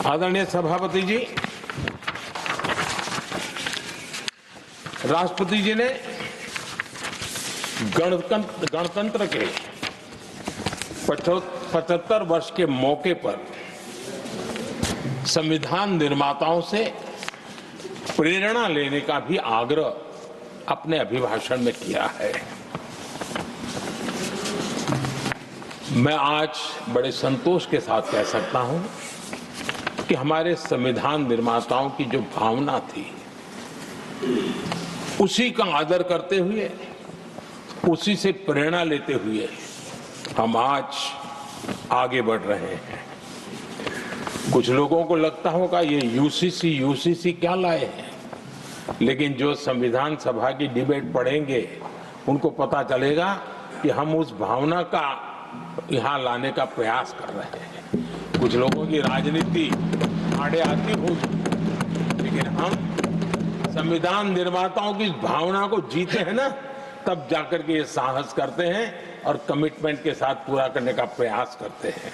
आदरणीय सभापति जी, राष्ट्रपति जी ने गणतंत्र के 75 वर्ष के मौके पर संविधान निर्माताओं से प्रेरणा लेने का भी आग्रह अपने अभिभाषण में किया है। मैं आज बड़े संतोष के साथ कह सकता हूं कि हमारे संविधान निर्माताओं की जो भावना थी, उसी का आदर करते हुए, उसी से प्रेरणा लेते हुए हम आज आगे बढ़ रहे हैं। कुछ लोगों को लगता होगा ये यूसीसी क्या लाए हैं, लेकिन जो संविधान सभा की डिबेट पढ़ेंगे उनको पता चलेगा कि हम उस भावना का यहाँ लाने का प्रयास कर रहे हैं। कुछ लोगों की राजनीति आड़े आती होगी, लेकिन हम संविधान निर्माताओं की भावना को जीते हैं ना, तब जाकर के ये साहस करते हैं और कमिटमेंट के साथ पूरा करने का प्रयास करते हैं।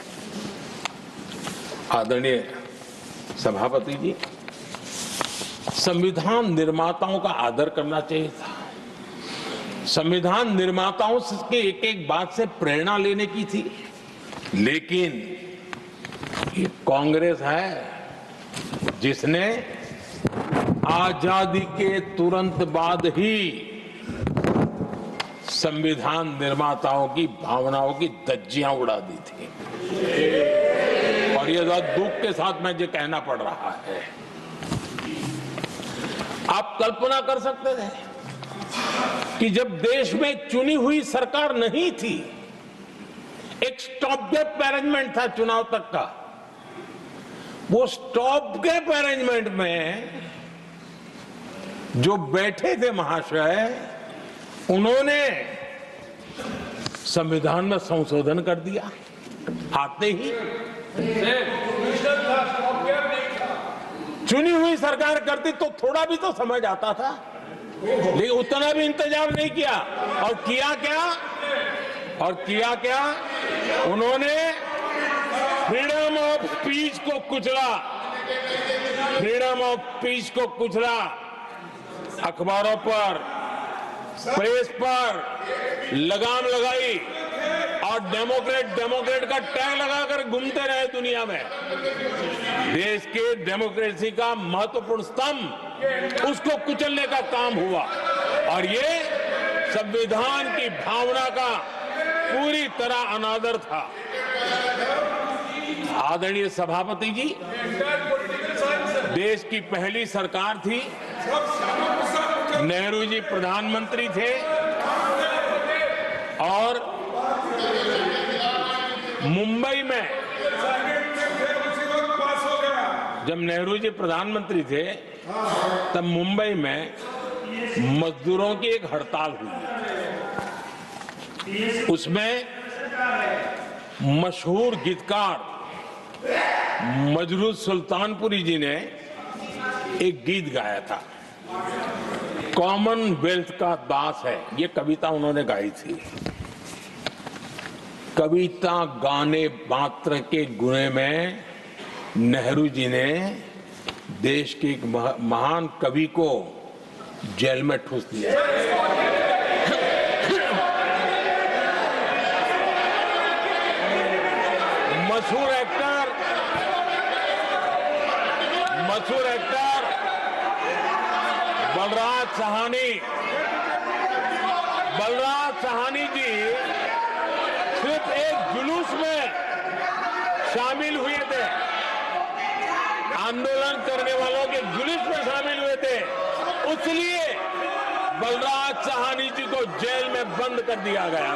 आदरणीय सभापति जी, संविधान निर्माताओं का आदर करना चाहिए था। संविधान निर्माताओं के एक एक बात से प्रेरणा लेने की थी, लेकिन ये कांग्रेस है जिसने आजादी के तुरंत बाद ही संविधान निर्माताओं की भावनाओं की धज्जियां उड़ा दी थी। और ये दुख के साथ मैं ये कहना पड़ रहा है। आप कल्पना कर सकते थे कि जब देश में चुनी हुई सरकार नहीं थी, एक स्टॉप गैप अरेंजमेंट था चुनाव तक का, वो स्टॉप गैप अरेंजमेंट में जो बैठे थे महाशय, उन्होंने संविधान में संशोधन कर दिया आते ही। चुनी हुई सरकार करती तो थोड़ा भी तो समझ आता था, लेकिन उतना भी इंतजाम नहीं किया। और किया क्या उन्होंने फ्रीडम ऑफ स्पीच को कुचला, अखबारों पर, प्रेस पर लगाम लगाई और डेमोक्रेट का टैग लगाकर घूमते रहे दुनिया में। देश के डेमोक्रेसी का महत्वपूर्ण स्तंभ, उसको कुचलने का काम हुआ। और ये संविधान की भावना का पूरी तरह अनादर था। आदरणीय सभापति जी, देश की पहली सरकार थी, नेहरू जी प्रधानमंत्री थे, और मुंबई में जब नेहरू जी प्रधानमंत्री थे, तब मुंबई में मजदूरों की एक हड़ताल हुई। उसमें मशहूर गीतकार मजरूह सुल्तानपुरी जी ने एक गीत गाया था, कॉमनवेल्थ का दास है, ये कविता उन्होंने गाई थी। कविता गाने मात्र के गुणे में नेहरू जी ने देश के एक महान कवि को जेल में ठूस दिया। मशहूर एक्टर बलराज साहनी जी सिर्फ एक जुलूस में शामिल हुए थे, आंदोलन करने वालों के जुलूस में शामिल हुए थे, इसलिए बलराज साहनी जी को जेल में बंद कर दिया गया।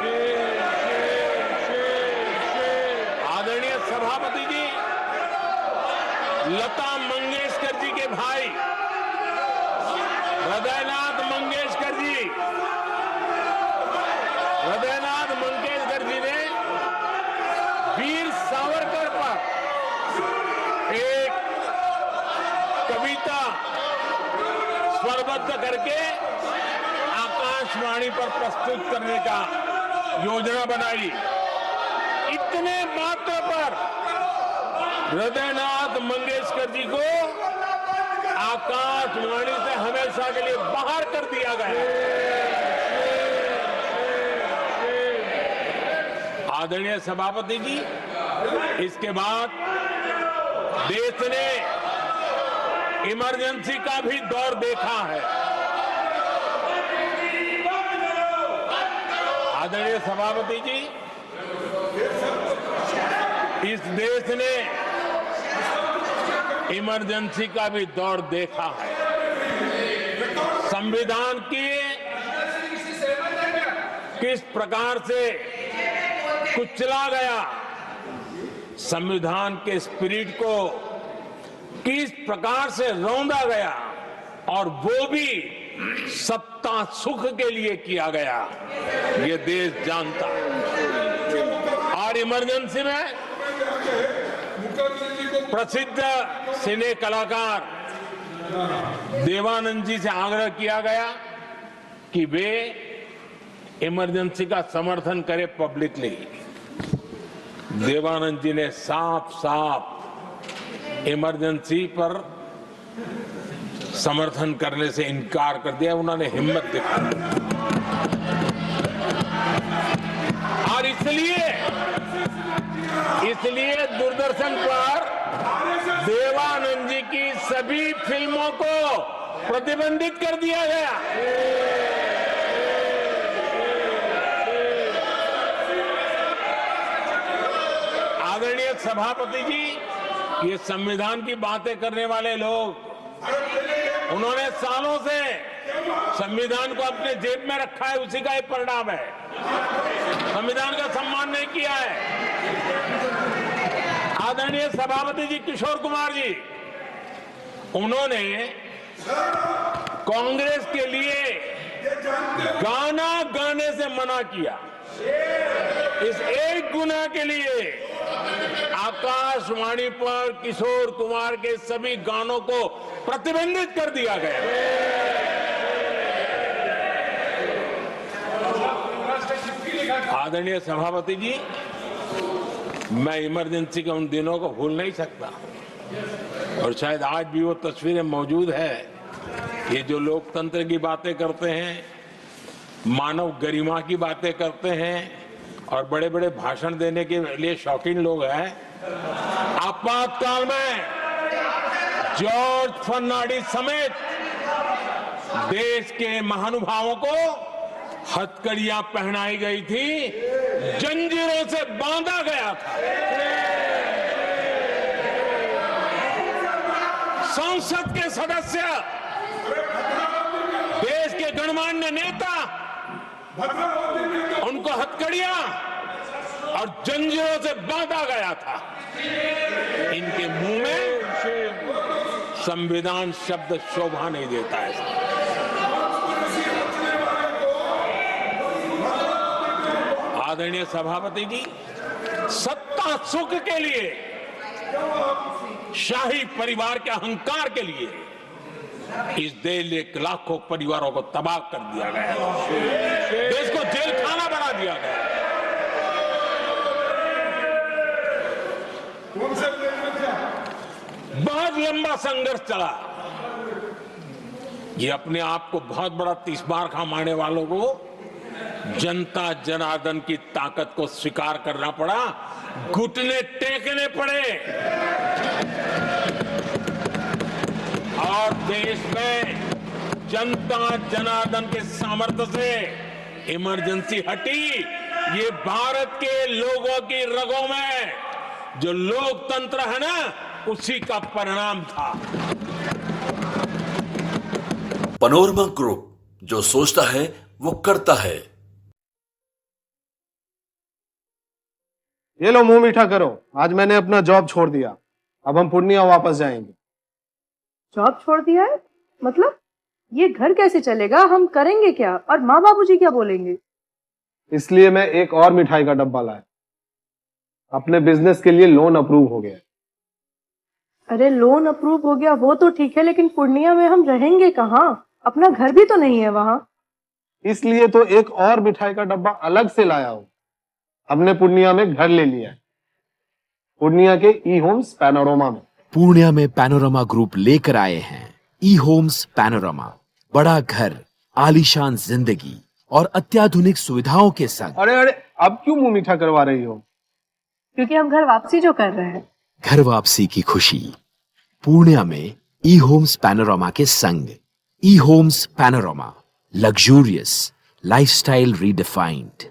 आदरणीय सभापति जी, लता मंगेशकर जी के भाई हृदयनाथ मंगेशकर जी ने वीर सावरकर पर एक कविता स्वरबद्ध करके आकाशवाणी पर प्रस्तुत करने का योजना बनाई। इतने मात्र पर हृदयनाथ मंगेशकर जावड़ेकर जी को आकाशवाणी से हमेशा के लिए बाहर कर दिया गया। आदरणीय सभापति जी, इसके बाद देश ने इमरजेंसी का भी दौर देखा है। आदरणीय सभापति जी, इस देश ने इमरजेंसी का भी दौर देखा है। संविधान की किस प्रकार से कुचला गया, संविधान के स्पिरिट को किस प्रकार से रौंदा गया, और वो भी सत्ता सुख के लिए किया गया, ये देश जानता है। और इमरजेंसी में प्रसिद्ध सिने कलाकार देवानंद जी से आग्रह किया गया कि वे इमरजेंसी का समर्थन करें पब्लिकली। देवानंद जी ने साफ साफ इमरजेंसी पर समर्थन करने से इनकार कर दिया। उन्होंने हिम्मत दिखाई, और इसलिए दूरदर्शन पर देवानंद जी की सभी फिल्मों को प्रतिबंधित कर दिया गया। आदरणीय सभापति जी, ये संविधान की बातें करने वाले लोग, उन्होंने सालों से संविधान को अपने जेब में रखा है, उसी का एक परिणाम है। संविधान का सम्मान नहीं किया है। आदरणीय सभापति जी किशोर कुमार जी, उन्होंने कांग्रेस के लिए गाना गाने से मना किया। इस एक गुनाह के लिए आकाशवाणी पर किशोर कुमार के सभी गानों को प्रतिबंधित कर दिया गया। आदरणीय सभापति जी, मैं इमरजेंसी के उन दिनों को भूल नहीं सकता, और शायद आज भी वो तस्वीरें मौजूद है। ये जो लोकतंत्र की बातें करते हैं, मानव गरिमा की बातें करते हैं, और बड़े बड़े भाषण देने के लिए शौकीन लोग हैं, आपातकाल में जॉर्ज फर्नांडिस समेत देश के महानुभावों को हथकड़ियां पहनाई गई थी, जंजीरों से बांधा गया था। संसद के सदस्य, देश के गणमान्य नेता, उनको हथकड़ियां और जंजीरों से बांधा गया था। इनके मुंह में संविधान शब्द शोभा नहीं देता है। आदरणीय सभापति जी, सत्ता सुख के लिए, शाही परिवार के अहंकार के लिए इस देश के लाखों परिवारों को तबाह कर दिया गया, देश को जेल खाना बना दिया गया। बहुत लंबा संघर्ष चला। ये अपने आप को बहुत बड़ा तीसबार मानने वालों को जनता जनार्दन की ताकत को स्वीकार करना पड़ा, घुटने टेकने पड़े, और देश में जनता जनार्दन के सामर्थ्य से इमरजेंसी हटी। ये भारत के लोगों की रगों में जो लोकतंत्र है ना, उसी का परिणाम था। पनोरमा ग्रुप, जो सोचता है वो करता है। ये लो, मुंह मीठा करो। आज मैंने अपना जॉब छोड़ दिया, अब हम पूर्णिया वापस जाएंगे। जॉब छोड़ दिया है? मतलब ये घर कैसे चलेगा? हम करेंगे क्या? और माँ बाबूजी क्या बोलेंगे? इसलिए मैं एक और मिठाई का डब्बा लाया। अपने बिजनेस के लिए लोन अप्रूव हो गया। अरे लोन अप्रूव हो गया वो तो ठीक है, लेकिन पूर्णिया में हम रहेंगे कहाँ? अपना घर भी तो नहीं है वहाँ। इसलिए तो एक और मिठाई का डब्बा अलग से लाया हूँ। हमने पूर्णिया में घर ले लिया है, पूर्णिया के ई होम्स पैनोरमा में। पूर्णिया में पैनोरमा ग्रुप लेकर आए हैं ई होम्स पैनोरमा। बड़ा घर, आलीशान जिंदगी और अत्याधुनिक सुविधाओं के संग। अरे अरे, अब क्यों मुंह मीठा करवा रही हो? क्योंकि हम घर वापसी जो कर रहे हैं। घर वापसी की खुशी पूर्णिया में ई होम्स पैनोरमा के संग। E Homes Panorama, luxurious lifestyle redefined.